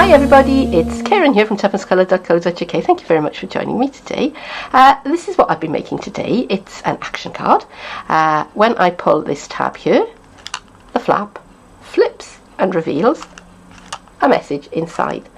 Hi everybody, it's Keren here from tuppence.co.uk. Thank you very much for joining me today. This is what I've been making today. It's an action card. When I pull this tab here, the flap flips and reveals a message inside.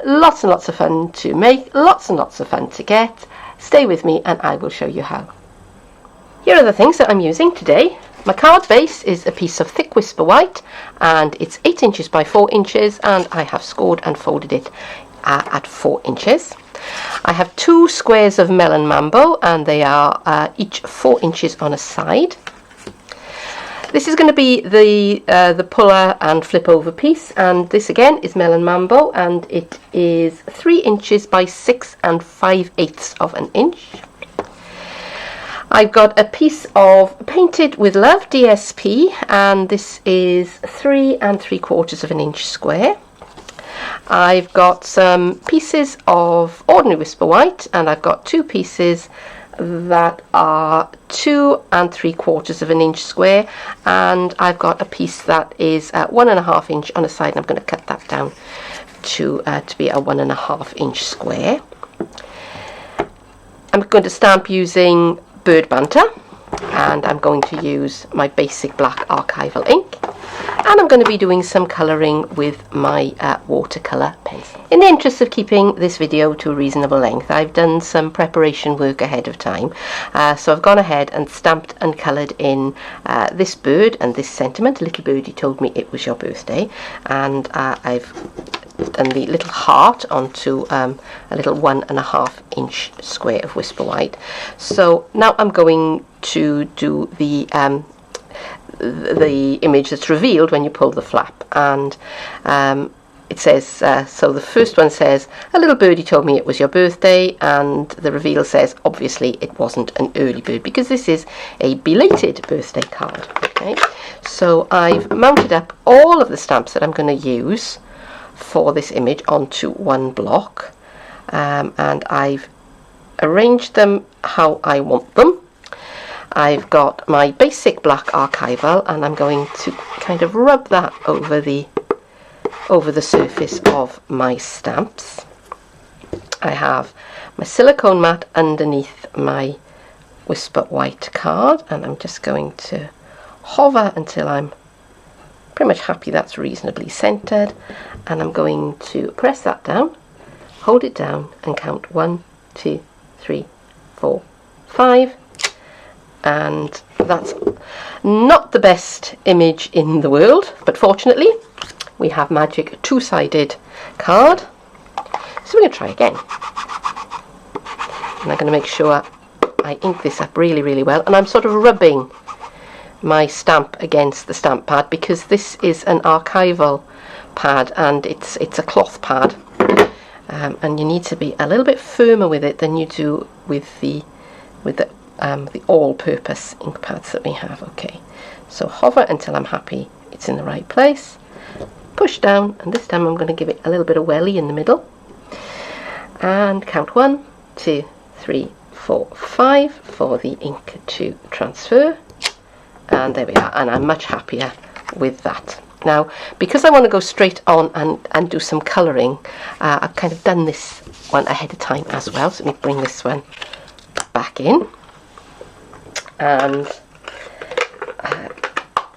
Lots and lots of fun to make, lots and lots of fun to get. Stay with me and I will show you how. Here are the things that I'm using today. My card base is a piece of thick Whisper white and it's 8 inches by 4 inches, and I have scored and folded it at 4 inches. I have 2 squares of Melon Mambo and they are each 4 inches on a side. This is going to be the puller and flip over piece, and this again is Melon Mambo and it is 3 inches by 6 5/8 of an inch. I've got a piece of Painted with Love DSP and this is 3 3/4 of an inch square. I've got some pieces of ordinary Whisper white and I've got 2 pieces that are 2 3/4 of an inch square, and I've got a piece that is 1.5 inch on a side, and I'm going to cut that down to be a 1.5 inch square. I'm going to stamp using Bird Banter, and I'm going to use my basic black archival ink, and I'm going to be doing some colouring with my watercolour pencil. In the interest of keeping this video to a reasonable length, I've done some preparation work ahead of time, so I've gone ahead and stamped and coloured in this bird and this sentiment. Little birdie told me it was your birthday, and I've done the little heart onto a little 1.5 inch square of Whisper white. So now I'm going to do the image that's revealed when you pull the flap, and it says, so the first one says, a little birdie told me it was your birthday, and the reveal says obviously it wasn't an early bird because this is a belated birthday card. Okay, so I've mounted up all of the stamps that I'm going to use for this image onto one block, and I've arranged them how I want them. I've got my basic black archival and I'm going to kind of rub that over the surface of my stamps. I have my silicone mat underneath my Whisper white card, and I'm just going to hover until I'm pretty much happy that's reasonably centered, and I'm going to press that down, hold it down and count 1, 2, 3, 4, 5. And that's not the best image in the world, but fortunately we have magic 2-sided card, so we're going to try again. And I'm going to make sure I ink this up really well, and I'm sort of rubbing my stamp against the stamp pad because this is an archival pad and it's a cloth pad, and you need to be a little bit firmer with it than you do with the all-purpose ink pads that we have. Okay, so hover until I'm happy it's in the right place, push down, and this time I'm going to give it a little bit of welly in the middle, and count 1, 2, 3, 4, 5 for the ink to transfer. And there we are, and I'm much happier with that. Now, because I want to go straight on and do some colouring, I've kind of done this one ahead of time as well. So let me bring this one back in, and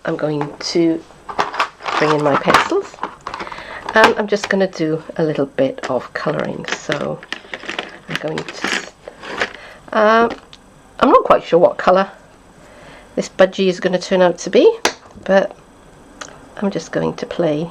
I'm going to bring in my pencils, and I'm just going to do a little bit of colouring. So I'm going to, I'm not quite sure what colour this budgie is going to turn out to be, but I'm just going to play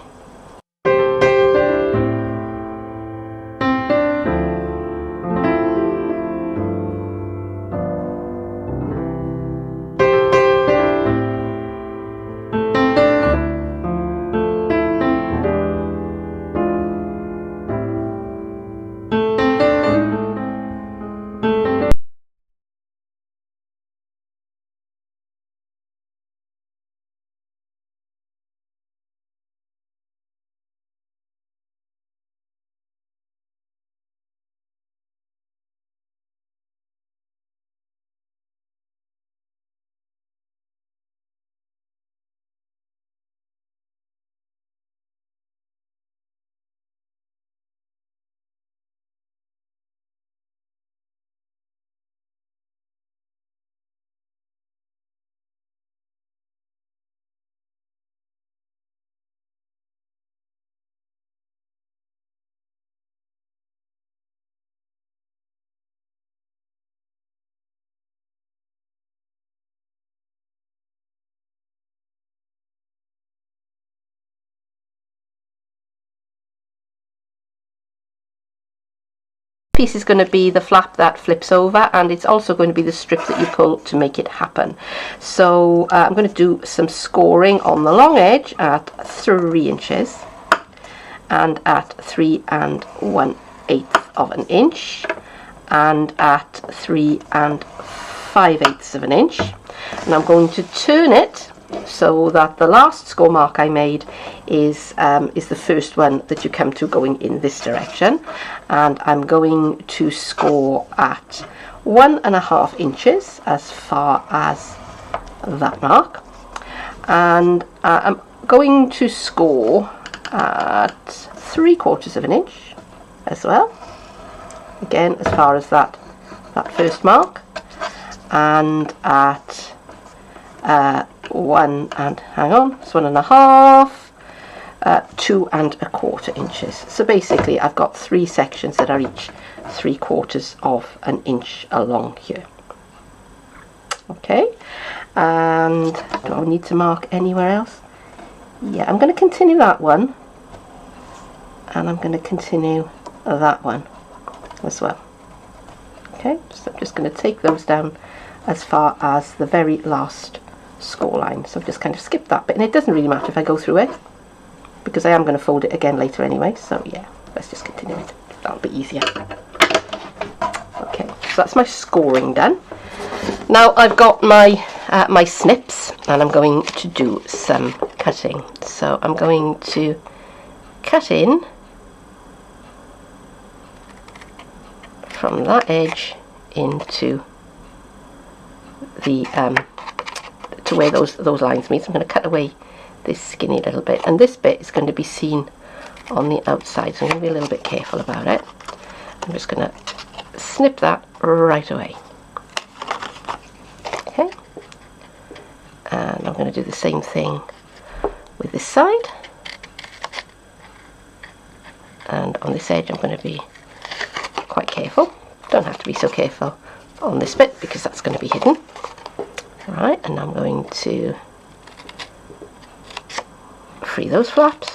piece is going to be the flap that flips over, and it's also going to be the strip that you pull to make it happen. So I'm going to do some scoring on the long edge at 3 inches and at 3 1/8 of an inch and at 3 5/8 of an inch, and I'm going to turn it so that the last score mark I made is the first one that you come to going in this direction, and I'm going to score at 1.5 inches as far as that mark, and I'm going to score at 3/4 of an inch as well, again as far as that first mark, and at 1.5, 2 1/4 inches. So basically I've got 3 sections that are each 3/4 of an inch along here. Okay, and do I need to mark anywhere else? Yeah, I'm going to continue that one, and I'm going to continue that one as well. Okay, so I'm just going to take those down as far as the very last score line. So I've just kind of skipped that bit, and it doesn't really matter if I go through it because I am going to fold it again later anyway. So yeah, let's just continue it. That'll be easier. Okay, so that's my scoring done. Now I've got my my snips, and I'm going to do some cutting. So I'm going to cut in from that edge into the to where those lines meet. So I'm going to cut away this skinny little bit, and this bit is going to be seen on the outside, so I'm going to be a little bit careful about it. I'm just going to snip that right away. Okay, and I'm going to do the same thing with this side, and on this edge I'm going to be quite careful. Don't have to be so careful on this bit because that's going to be hidden. Right, and I'm going to free those flaps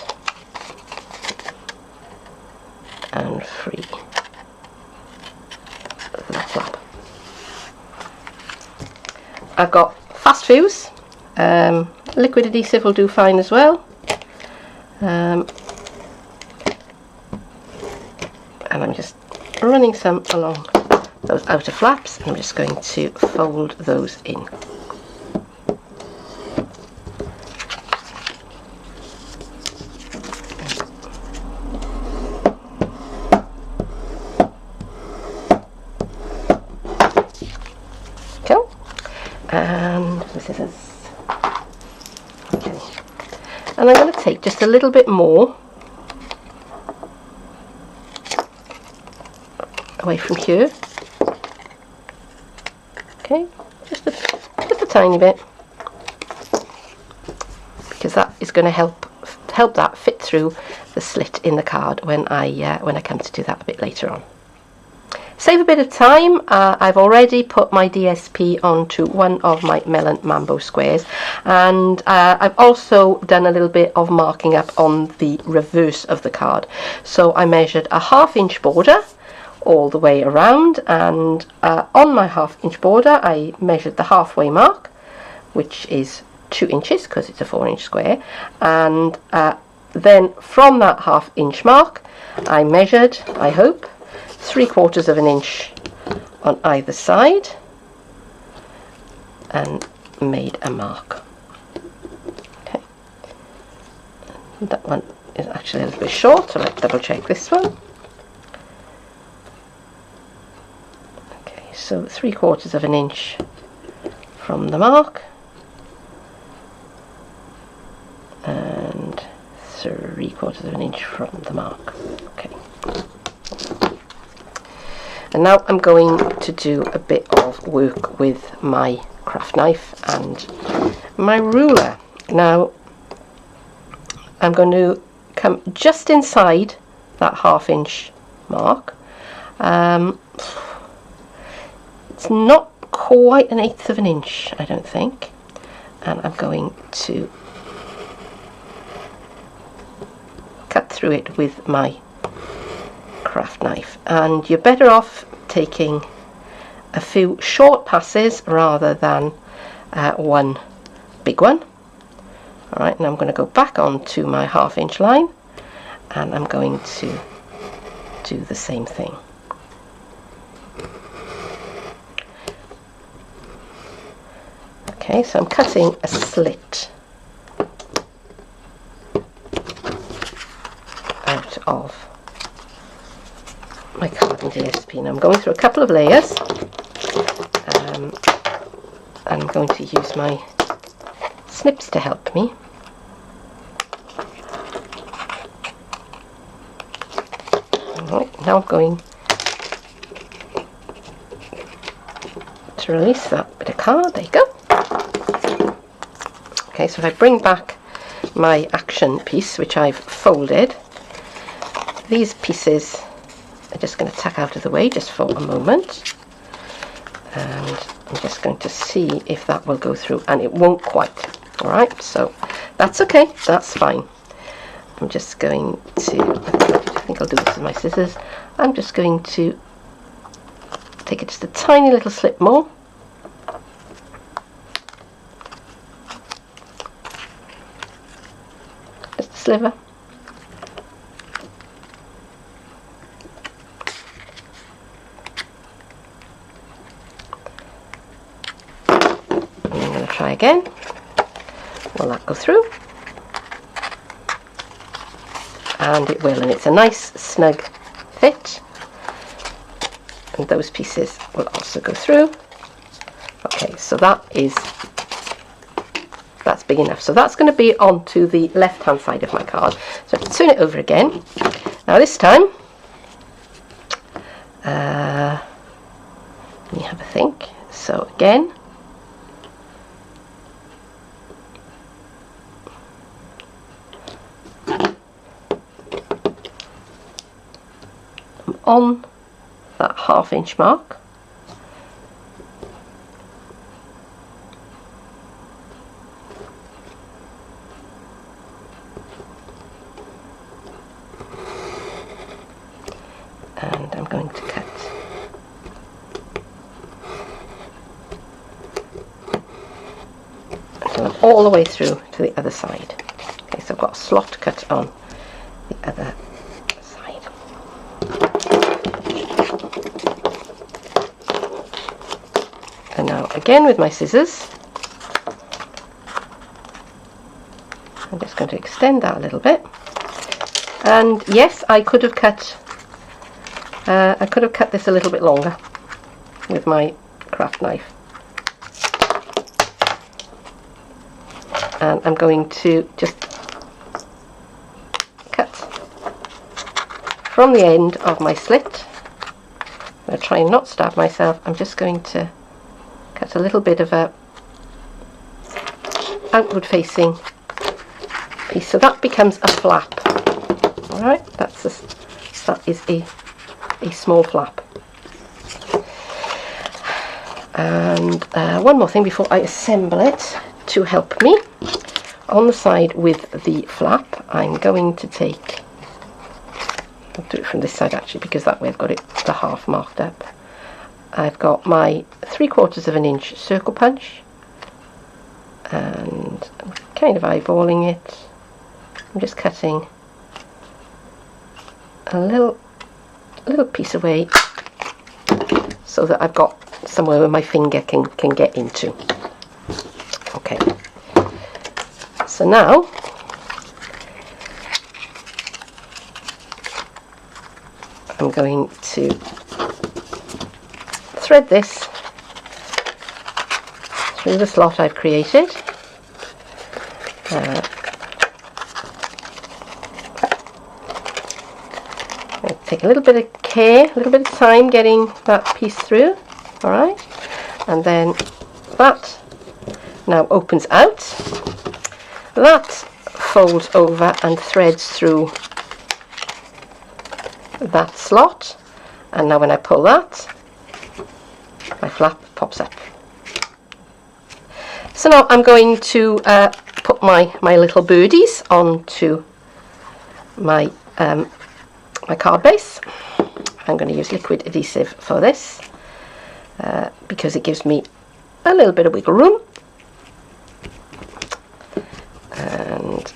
and free that flap. I've got fast fuse, liquid adhesive will do fine as well, and I'm just running some along those outer flaps, and I'm just going to fold those in. Cool. And the scissors. Okay. And I'm going to take just a little bit more away from here. Okay, just a tiny bit, because that is going to help that fit through the slit in the card when I come to do that a bit later on. Save a bit of time. I've already put my DSP onto one of my Melon Mambo squares, and I've also done a little bit of marking up on the reverse of the card. So I measured a 1/2 inch border all the way around, and on my 1/2 inch border I measured the halfway mark, which is 2 inches because it's a 4 inch square, and then from that 1/2 inch mark I measured, I hope, 3/4 of an inch on either side and made a mark. Okay, that one is actually a little bit short, so let's double check this one. So 3/4 of an inch from the mark and 3/4 of an inch from the mark. Okay. And now I'm going to do a bit of work with my craft knife and my ruler. Now I'm going to come just inside that 1/2 inch mark. It's not quite 1/8 of an inch, I don't think, and I'm going to cut through it with my craft knife, and you're better off taking a few short passes rather than one big one. Alright, now I'm going to go back onto my 1/2 inch line, and I'm going to do the same thing. Okay, so I'm cutting a slit out of my card and DSP. Now I'm going through a couple of layers, and I'm going to use my snips to help me. Alright, now I'm going to release that bit of card. There you go. Okay, so if I bring back my action piece, which I've folded, these pieces are just going to tack out of the way just for a moment, and I'm just going to see if that will go through, and it won't quite. Alright, so that's okay, that's fine. I'm just going to, I think I'll do this with my scissors. I'm just going to take it just a tiny little slip more. Just a sliver. And I'm going to try again. Will that go through? And it will, and it's a nice snug fit, and those pieces will also go through. Okay, so that's big enough. So that's going to be onto the left hand side of my card. So turn it over again. Now this time, let me have a think. So again, on that 1/2 inch mark, and I'm going to cut until I'm all the way through to the other side. Okay, so I've got a slot cut on the other side. And now again with my scissors, I'm just going to extend that a little bit. And yes, I could have cut this a little bit longer with my craft knife. And I'm going to just cut from the end of my slit. I'm going to try and not stab myself. I'm just going to cut a little bit of a outward facing piece, so that becomes a flap. Alright, that is a small flap. And one more thing before I assemble it to help me. On the side with the flap, I'm going to take, I'll do it from this side actually, because that way I've got it the half marked up. I've got my 3/4 of an inch circle punch, and I'm kind of eyeballing it. I'm just cutting a little piece away so that I've got somewhere where my finger can get into. Okay, so now I'm going to thread this through the slot I've created. Take a little bit of care, a little bit of time getting that piece through. Alright, and then that now opens out. That folds over and threads through that slot, and now when I pull that, my flap pops up. So now I'm going to put my little birdies onto my my card base. I'm going to use liquid adhesive for this because it gives me a little bit of wiggle room. And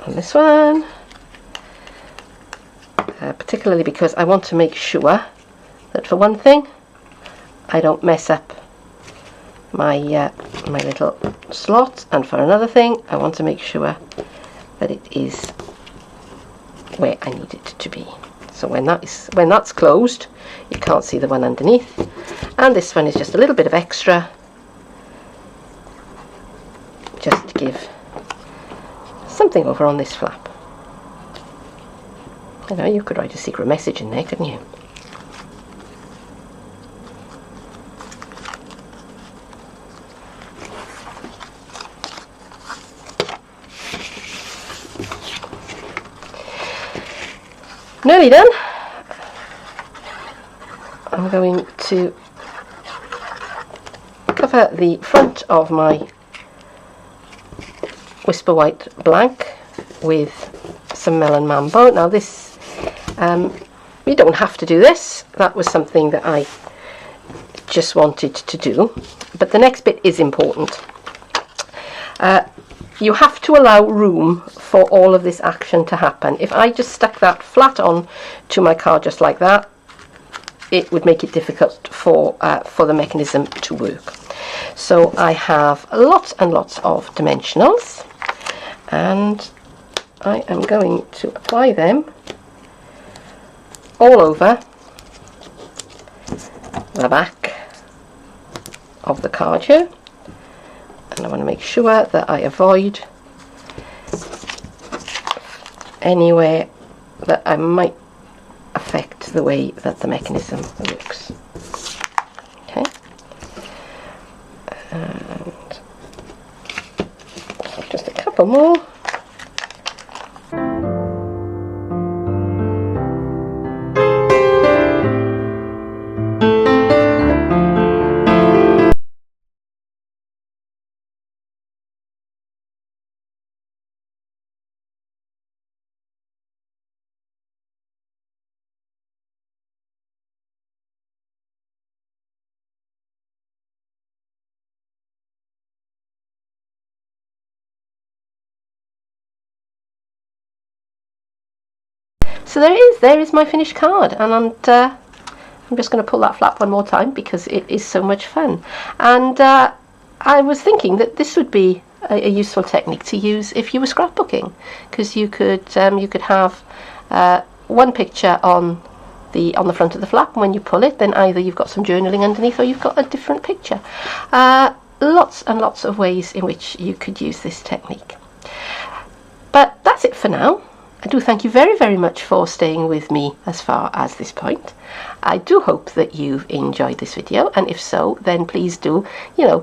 on this one, particularly because I want to make sure that, for one thing, I don't mess up my my little slot, and for another thing, I want to make sure that it is where I need it to be. So when that's closed, you can't see the one underneath, and this one is just a little bit of extra, just to give something over on this flap. You know, you could write a secret message in there, couldn't you? Nearly done. I'm going to cover the front of my Whisper White blank with some Melon Mambo. Now this, you don't have to do this. That was something that I just wanted to do. But the next bit is important. You have to allow room for all of this action to happen. If I just stuck that flat on to my card just like that, it would make it difficult for the mechanism to work. So I have lots and lots of dimensionals, and I am going to apply them all over the back of the card here. And I want to make sure that I avoid anywhere that I might affect the way that the mechanism works. Okay, and just a couple more. So there is my finished card, and I'm just going to pull that flap one more time because it is so much fun. And I was thinking that this would be a useful technique to use if you were scrapbooking, because you could have one picture on the front of the flap, and when you pull it, then either you've got some journaling underneath or you've got a different picture. Lots and lots of ways in which you could use this technique. But that's it for now. I do thank you very, very much for staying with me as far as this point. I do hope that you've enjoyed this video, and if so, then please do,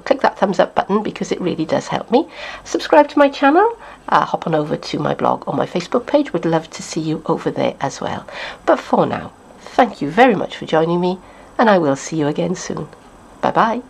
click that thumbs up button because it really does help me. Subscribe to my channel, hop on over to my blog or my Facebook page. Would love to see you over there as well. But for now, thank you very much for joining me, and I will see you again soon. Bye bye.